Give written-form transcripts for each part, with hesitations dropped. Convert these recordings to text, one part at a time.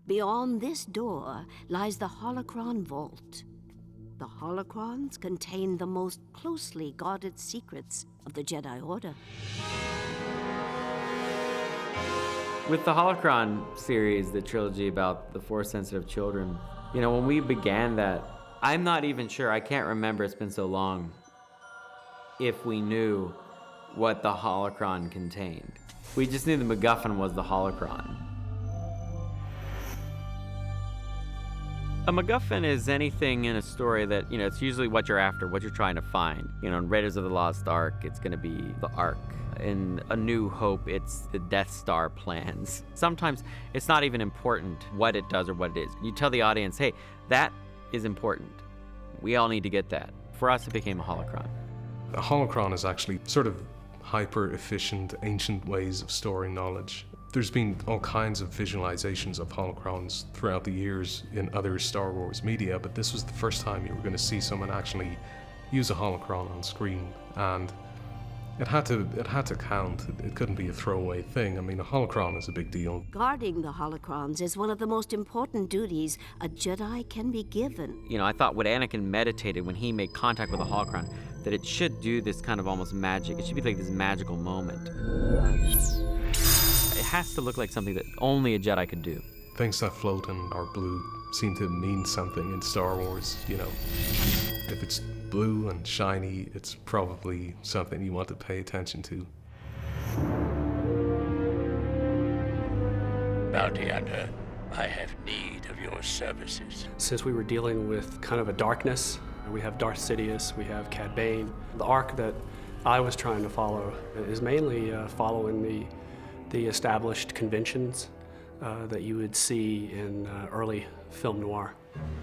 Beyond this door lies the Holocron Vault. The Holocrons contain the most closely guarded secrets of the Jedi Order. With the Holocron series, the trilogy about the Force-sensitive children, when we began that, I'm not even sure, I can't remember, it's been so long, if we knew what the Holocron contained. We just knew the MacGuffin was the Holocron. A MacGuffin is anything in a story that, it's usually what you're after, what you're trying to find. In Raiders of the Lost Ark, it's going to be the Ark. In A New Hope, it's the Death Star plans. Sometimes it's not even important what it does or what it is. You tell the audience, hey, that is important. We all need to get that. For us, it became a holocron. A holocron is actually sort of hyper-efficient, ancient ways of storing knowledge. There's been all kinds of visualizations of holocrons throughout the years in other Star Wars media, but this was the first time you were going to see someone actually use a holocron on screen, and it had to count. It couldn't be a throwaway thing. I mean, a holocron is a big deal. Guarding the holocrons is one of the most important duties a Jedi can be given. I thought when Anakin meditated, when he made contact with a holocron, that it should do this kind of almost magic. It should be like this magical moment. It has to look like something that only a Jedi could do. Things that float and are blue seem to mean something in Star Wars, If it's blue and shiny, it's probably something you want to pay attention to. Bounty hunter, I have need of your services. Since we were dealing with kind of a darkness, we have Darth Sidious, we have Cad Bane. The arc that I was trying to follow is mainly following the established conventions that you would see in early film noir.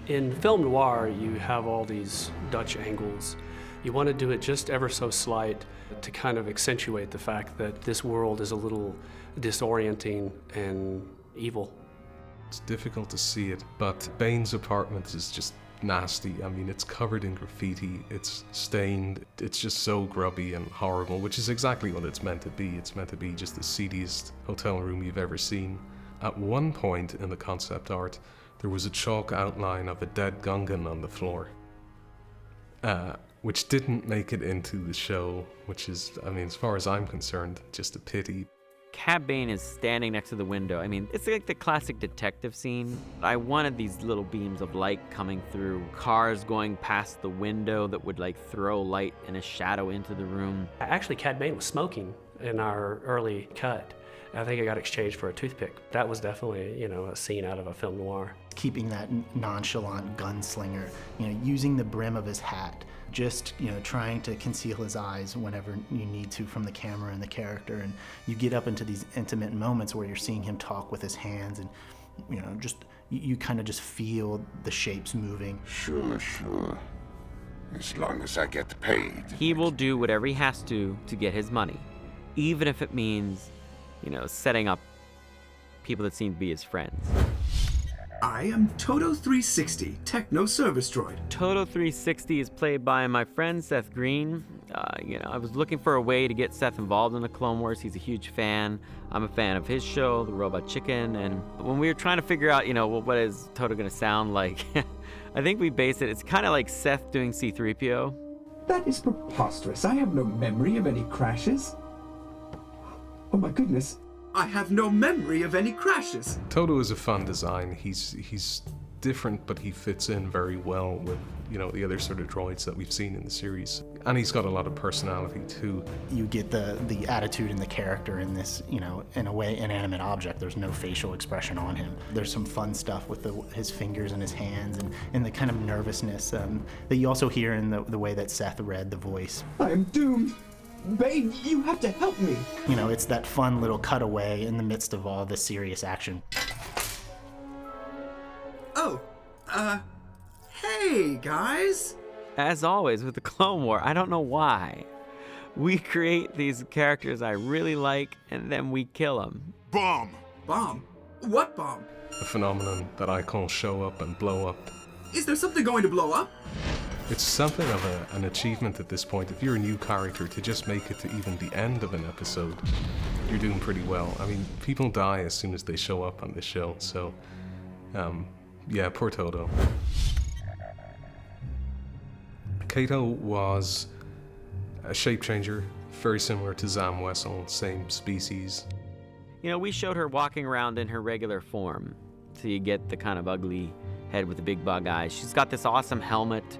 In film noir, you have all these Dutch angles. You want to do it just ever so slight to kind of accentuate the fact that this world is a little disorienting and evil. It's difficult to see it, but Bane's apartment is just nasty. I mean, it's covered in graffiti, it's stained, it's just so grubby and horrible, which is exactly what it's meant to be. It's meant to be just the seediest hotel room you've ever seen. At one point in the concept art, there was a chalk outline of a dead Gungan on the floor, which didn't make it into the show, which is, as far as I'm concerned, just a pity. Cad Bane is standing next to the window. It's like the classic detective scene. I wanted these little beams of light coming through, cars going past the window that would throw light and a shadow into the room. Actually, Cad Bane was smoking in our early cut. I think it got exchanged for a toothpick. That was definitely, a scene out of a film noir. Keeping that nonchalant gunslinger, using the brim of his hat, just, trying to conceal his eyes whenever you need to from the camera and the character. And you get up into these intimate moments where you're seeing him talk with his hands and, you kind of just feel the shapes moving. Sure. As long as I get paid. He will do whatever he has to get his money, even if it means setting up people that seem to be his friends. I am Toto 360, Techno Service Droid. Toto 360 is played by my friend Seth Green. I was looking for a way to get Seth involved in the Clone Wars. He's a huge fan. I'm a fan of his show, The Robot Chicken. And when we were trying to figure out, what is Toto going to sound like, I think we based it's kind of like Seth doing C-3PO. That is preposterous. I have no memory of any crashes. Oh my goodness. I have no memory of any crashes. Toto is a fun design. He's different, but he fits in very well with, the other sort of droids that we've seen in the series. And he's got a lot of personality too. You get the attitude and the character in this, in a way, inanimate object. There's no facial expression on him. There's some fun stuff with his fingers and his hands and the kind of nervousness that you also hear in the way that Seth read the voice. I am doomed. Bane, you have to help me. It's that fun little cutaway in the midst of all the serious action. Oh, hey, guys. As always with the Clone War, I don't know why. We create these characters I really like, and then we kill them. Bomb! Bomb? What bomb? A phenomenon that I call show up and blow up. Is there something going to blow up? It's something of an achievement at this point. If you're a new character, to just make it to even the end of an episode, you're doing pretty well. People die as soon as they show up on this show, so Yeah, poor Toto. Kato was a shape changer, very similar to Zam Wessel, same species. You know, we showed her walking around in her regular form, so you get the kind of ugly head with the big bug eyes. She's got this awesome helmet.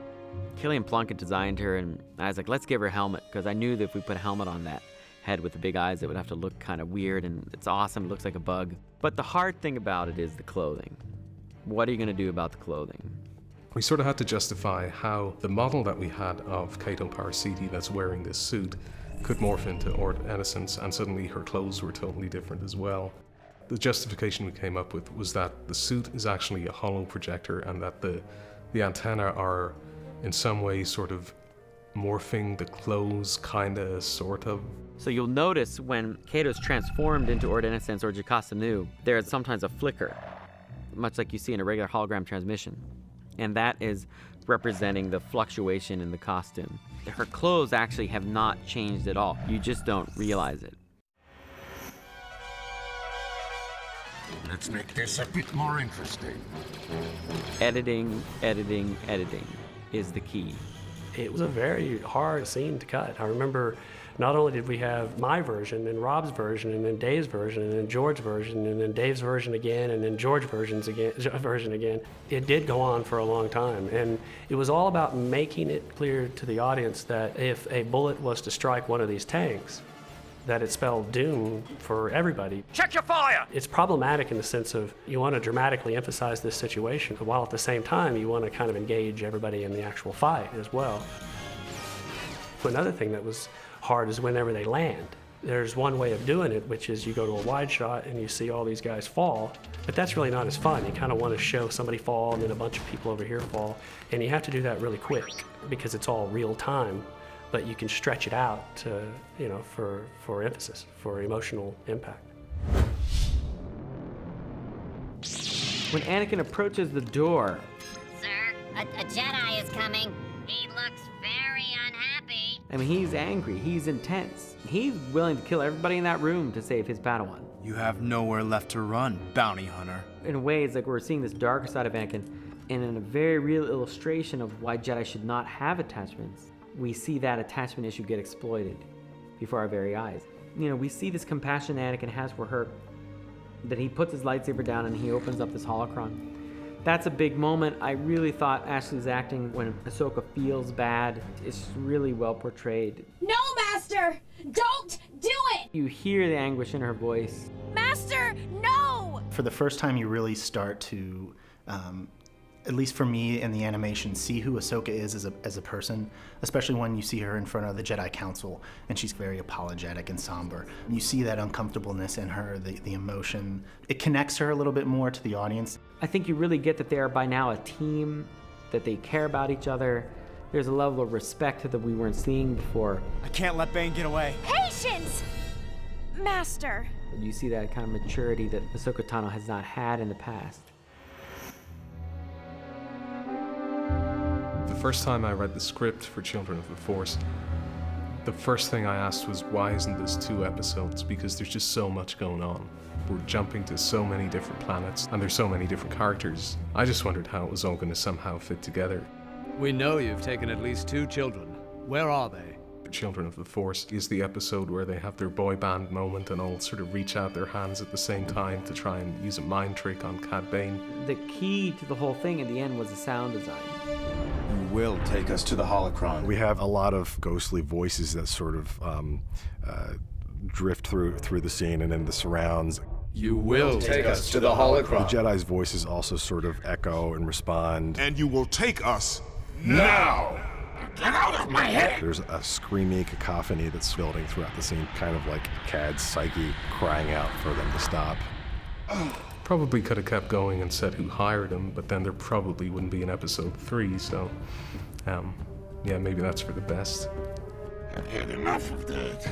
Killian Plunkett designed her, and I was like, let's give her a helmet, because I knew that if we put a helmet on that head with the big eyes, it would have to look kind of weird, and it's awesome. It looks like a bug. But the hard thing about it is the clothing. What are you going to do about the clothing? We sort of had to justify how the model that we had of Kato Parasiti that's wearing this suit could morph into Ord Innocence, and suddenly her clothes were totally different as well. The justification we came up with was that the suit is actually a hollow projector, and that the antennae are in some way sort of morphing the clothes, kinda, sort of. So you'll notice when Kato's transformed into Ord Innocence or Jocasta Nu, there's sometimes a flicker, much like you see in a regular hologram transmission. And that is representing the fluctuation in the costume. Her clothes actually have not changed at all. You just don't realize it. Let's make this a bit more interesting. Editing, editing, editing is the key. It was a very hard scene to cut. I remember not only did we have my version and Rob's version and then Dave's version and then George's version and then Dave's version again and then George's version again. It did go on for a long time, and it was all about making it clear to the audience that if a bullet was to strike one of these tanks, that it spelled doom for everybody. Check your fire! It's problematic in the sense of you want to dramatically emphasize this situation, while at the same time you want to kind of engage everybody in the actual fight as well. Another thing that was hard is whenever they land. There's one way of doing it, which is you go to a wide shot and you see all these guys fall, but that's really not as fun. You kind of want to show somebody fall and then a bunch of people over here fall, and you have to do that really quick because it's all real time. But you can stretch it out to, you know, for emphasis, for emotional impact. When Anakin approaches the door, Sir, a Jedi is coming. He looks very unhappy. I mean, he's angry, he's intense. He's willing to kill everybody in that room to save his Padawan. You have nowhere left to run, bounty hunter. In a way, it's like we're seeing this darker side of Anakin, and in a very real illustration of why Jedi should not have attachments, we see that attachment issue get exploited before our very eyes. You know, we see this compassion Anakin has for her, that he puts his lightsaber down and he opens up this holocron. That's a big moment. I really thought Ashley's acting when Ahsoka feels bad is really well portrayed. No, Master! Don't do it! You hear the anguish in her voice. Master, no! For the first time, you really start to, at least for me in the animation, see who Ahsoka is as a person, especially when you see her in front of the Jedi Council and she's very apologetic and somber. You see that uncomfortableness in her, the emotion. It connects her a little bit more to the audience. I think you really get that they are by now a team, that they care about each other. There's a level of respect that we weren't seeing before. I can't let Bane get away. Patience! Master. You see that kind of maturity that Ahsoka Tano has not had in the past. The first time I read the script for Children of the Force, the first thing I asked was, why isn't this 2 episodes? Because there's just so much going on. We're jumping to so many different planets, and there's so many different characters. I just wondered how it was all going to somehow fit together. We know you've taken at least 2 children. Where are they? Children of the Force is the episode where they have their boy band moment and all sort of reach out their hands at the same time to try and use a mind trick on Cad Bane. The key to the whole thing in the end was the sound design. You will take us to the Holocron. We have a lot of ghostly voices that sort of drift through the scene and in the surrounds. You will take us to the Holocron. The Jedi's voices also sort of echo and respond. And you will take us now! Get out of my head! There's a screaming cacophony that's building throughout the scene, kind of like Cad's psyche crying out for them to stop. Probably could have kept going and said who hired him, but then there probably wouldn't be an episode 3, so yeah, maybe that's for the best. I've had enough of that.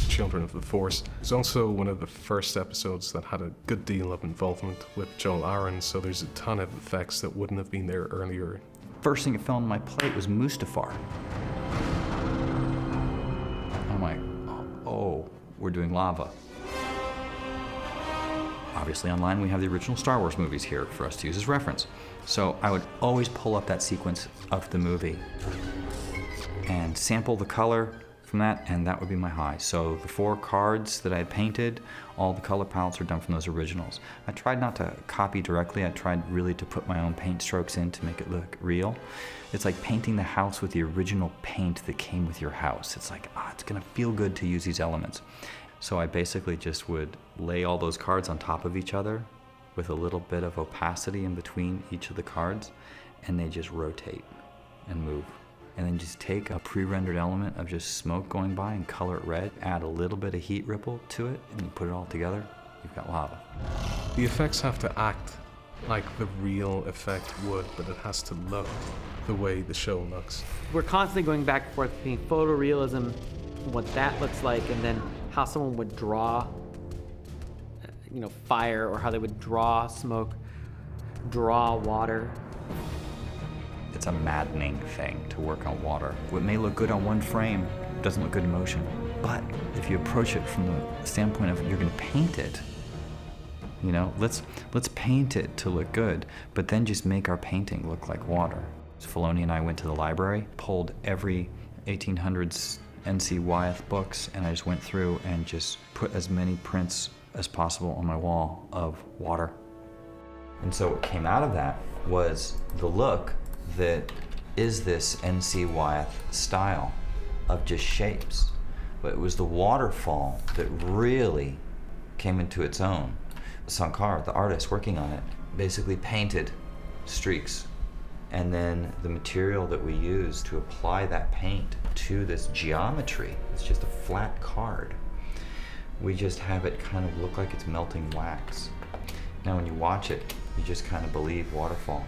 Children of the Force is also one of the first episodes that had a good deal of involvement with Joel Aaron, so there's a ton of effects that wouldn't have been there earlier. First thing that fell on my plate was Mustafar. I'm like, oh, we're doing lava. Obviously online we have the original Star Wars movies here for us to use as reference. So I would always pull up that sequence of the movie and sample the color from that, and that would be my high. So the 4 cards that I had painted, all the color palettes are done from those originals. I tried not to copy directly, I tried really to put my own paint strokes in to make it look real. It's like painting the house with the original paint that came with your house. It's like, it's gonna feel good to use these elements. So I basically just would lay all those cards on top of each other with a little bit of opacity in between each of the cards, and they just rotate and move. And then just take a pre-rendered element of just smoke going by and color it red, add a little bit of heat ripple to it, and you put it all together, you've got lava. The effects have to act like the real effect would, but it has to look the way the show looks. We're constantly going back and forth between photorealism, what that looks like, and then how someone would draw, fire, or how they would draw smoke, draw water. It's a maddening thing to work on water. What may look good on one frame doesn't look good in motion. But if you approach it from the standpoint of you're gonna paint it, let's paint it to look good, but then just make our painting look like water. So Filoni and I went to the library, pulled every 1800s N.C. Wyeth books, and I just went through and just put as many prints as possible on my wall of water. And so what came out of that was the look that is this N.C. Wyeth style of just shapes. But it was the waterfall that really came into its own. Sankar, the artist working on it, basically painted streaks. And then the material that we used to apply that paint to this geometry, it's just a flat card. We just have it kind of look like it's melting wax. Now when you watch it, you just kind of believe waterfall.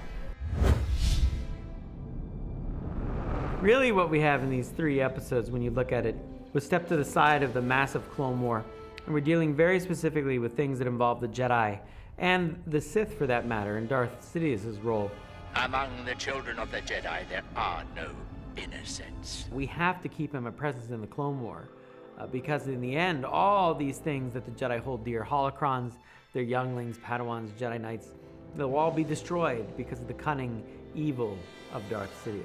Really what we have in these 3 episodes, when you look at it, was step to the side of the massive Clone War, and we're dealing very specifically with things that involve the Jedi, and the Sith for that matter, and Darth Sidious's role. Among the children of the Jedi, there are no innocents. We have to keep him a presence in the Clone War, because in the end, all these things that the Jedi hold dear, holocrons, their younglings, Padawans, Jedi Knights, they'll all be destroyed because of the cunning evil of Darth Sidious.